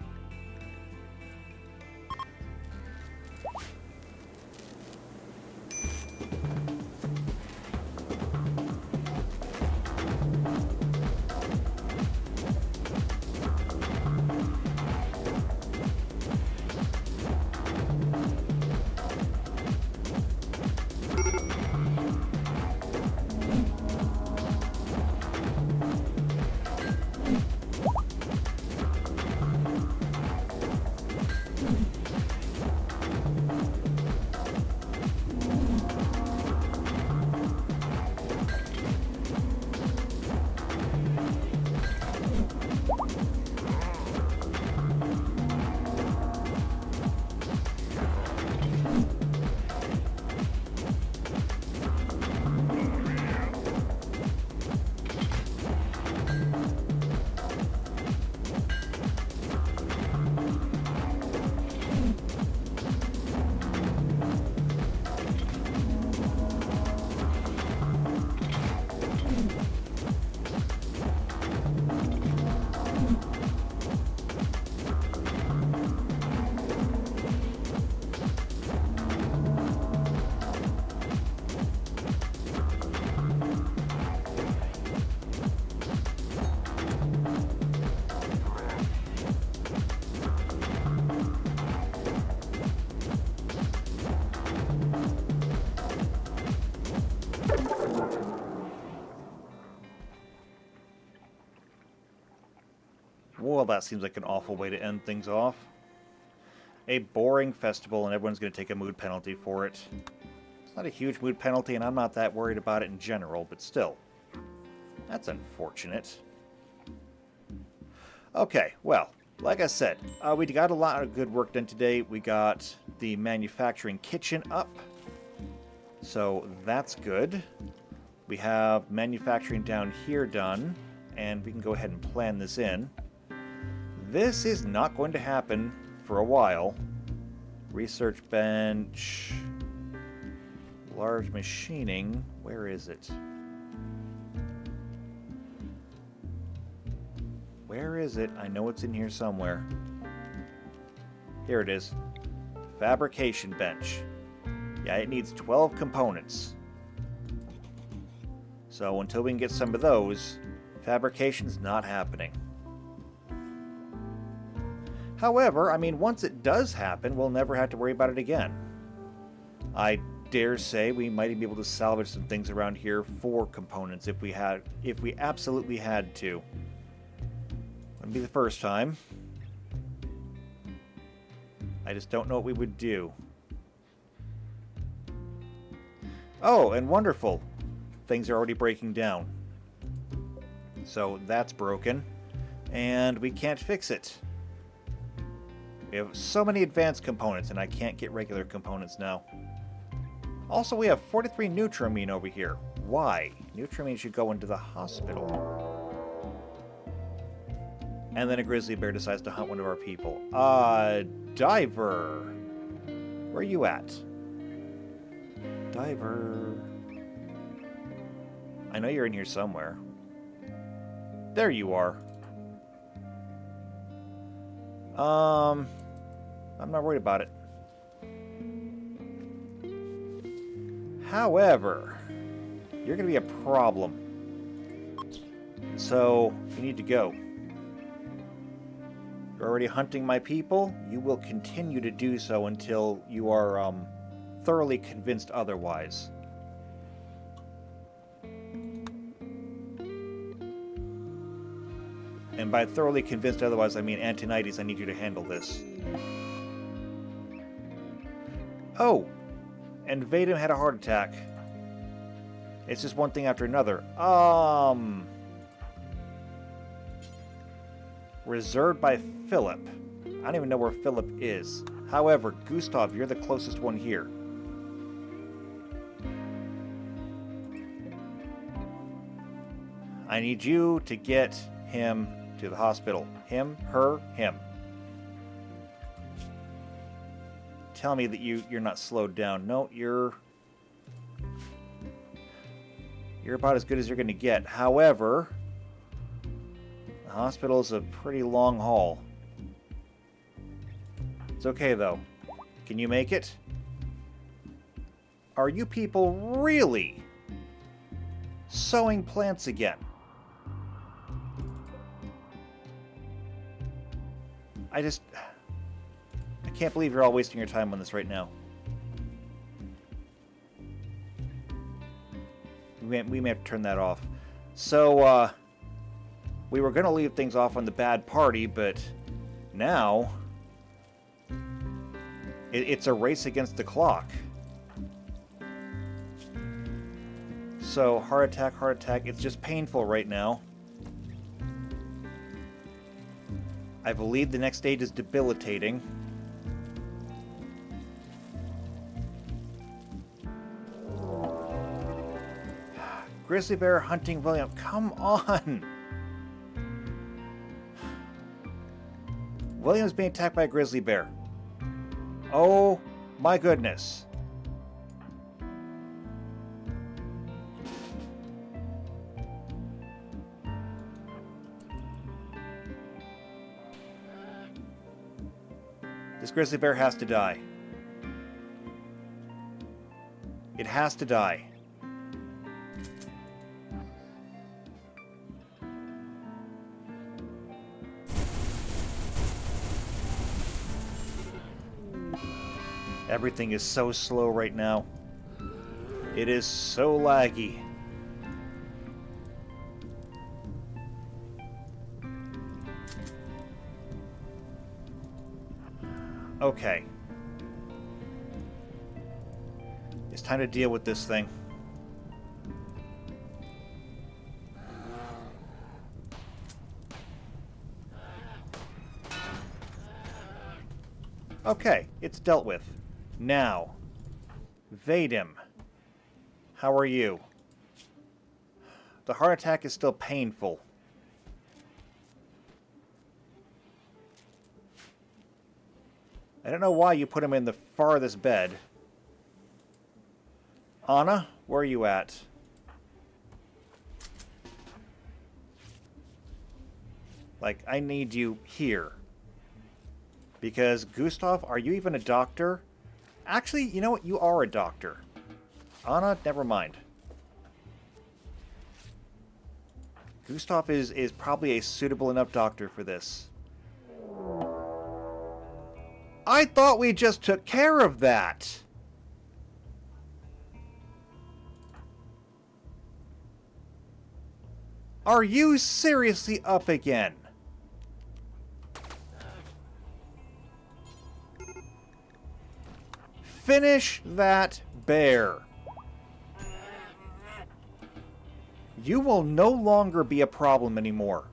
that seems like an awful way to end things off. A boring festival, and everyone's going to take a mood penalty for it. It's not a huge mood penalty, and I'm not that worried about it in general, but still. That's unfortunate. Okay, well, like I said, we got a lot of good work done today. We got the manufacturing kitchen up, so that's good. We have manufacturing down here done, and we can go ahead and plan this in. This is not going to happen for a while. Research bench, large machining, where is it? Where is it? I know it's in here somewhere. Here it is. Fabrication bench. Yeah, it needs 12 components. So until we can get some of those, fabrication's not happening. However, I mean, once it does happen, we'll never have to worry about it again. I dare say we might be able to salvage some things around here for components if we absolutely had to. Wouldn't be the first time. I just don't know what we would do. Oh, and wonderful. Things are already breaking down. So that's broken. And we can't fix it. We have so many advanced components, and I can't get regular components now. Also, we have 43 Nutramine over here. Why? Nutramine should go into the hospital. And then a grizzly bear decides to hunt one of our people. Diver. Where are you at? Diver. I know you're in here somewhere. There you are. I'm not worried about it. However, you're going to be a problem. So, you need to go. You're already hunting my people. You will continue to do so until you are thoroughly convinced otherwise. And by thoroughly convinced otherwise, I mean Antonides, I need you to handle this. Oh! And Vadim had a heart attack. It's just one thing after another. Reserved by Philip. I don't even know where Philip is. However, Gustav, you're the closest one here. I need you to get him to the hospital. Him, her, him. Tell me that you're not slowed down. No, you're about as good as you're going to get. However, the hospital is a pretty long haul. It's okay, though. Can you make it? Are you people really sowing plants again? I can't believe you're all wasting your time on this right now. We may have to turn that off. So, we were going to leave things off on the bad party, but now it's a race against the clock. So, heart attack, it's just painful right now. I believe the next stage is debilitating. Grizzly bear hunting William. Come on! William's being attacked by a grizzly bear. Oh my goodness. This grizzly bear has to die. It has to die. Everything is so slow right now. It is so laggy. Okay. It's time to deal with this thing. Okay, it's dealt with. Now, Vadim, how are you? The heart attack is still painful. I don't know why you put him in the farthest bed. Anna, where are you at? Like, I need you here. Because, Gustav, are you even a doctor? Actually, you know what? You are a doctor. Anna, never mind. Gustav is probably a suitable enough doctor for this. I thought we just took care of that! Are you seriously up again? Finish that bear. You will no longer be a problem anymore.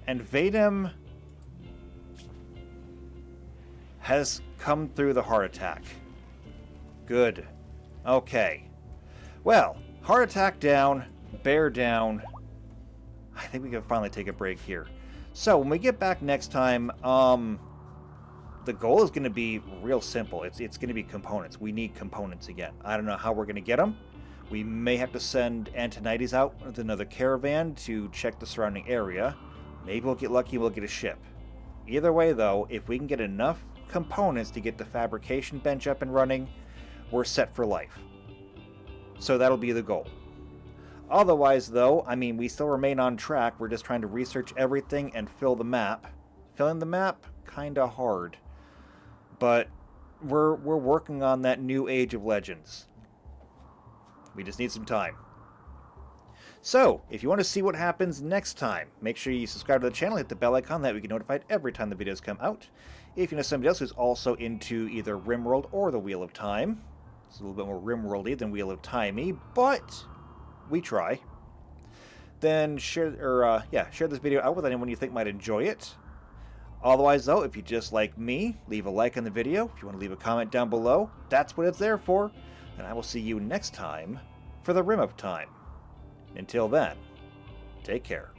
And Vadim has come through the heart attack. Good. Okay. Well, heart attack down, bear down. I think we can finally take a break here. So, when we get back next time, the goal is going to be real simple. It's going to be components. We need components again. I don't know how we're going to get them. We may have to send Antonides out with another caravan to check the surrounding area. Maybe we'll get lucky, we'll get a ship. Either way, though, if we can get enough components to get the fabrication bench up and running, we're set for life. So that'll be the goal. Otherwise, though, I mean, we still remain on track. We're just trying to research everything and fill the map. Filling the map, kinda hard. But we're working on that new age of Legends. We just need some time. So, if you want to see what happens next time, make sure you subscribe to the channel, hit the bell icon, that we get notified every time the videos come out. If you know somebody else who's also into either RimWorld or the Wheel of Time, it's a little bit more RimWorld-y than Wheel of Time-y, but we try. Then share this video out with anyone you think might enjoy it. Otherwise, though, if you just like me, leave a like on the video. If you want to leave a comment down below, that's what it's there for. And I will see you next time for the Rim of Time. Until then, take care.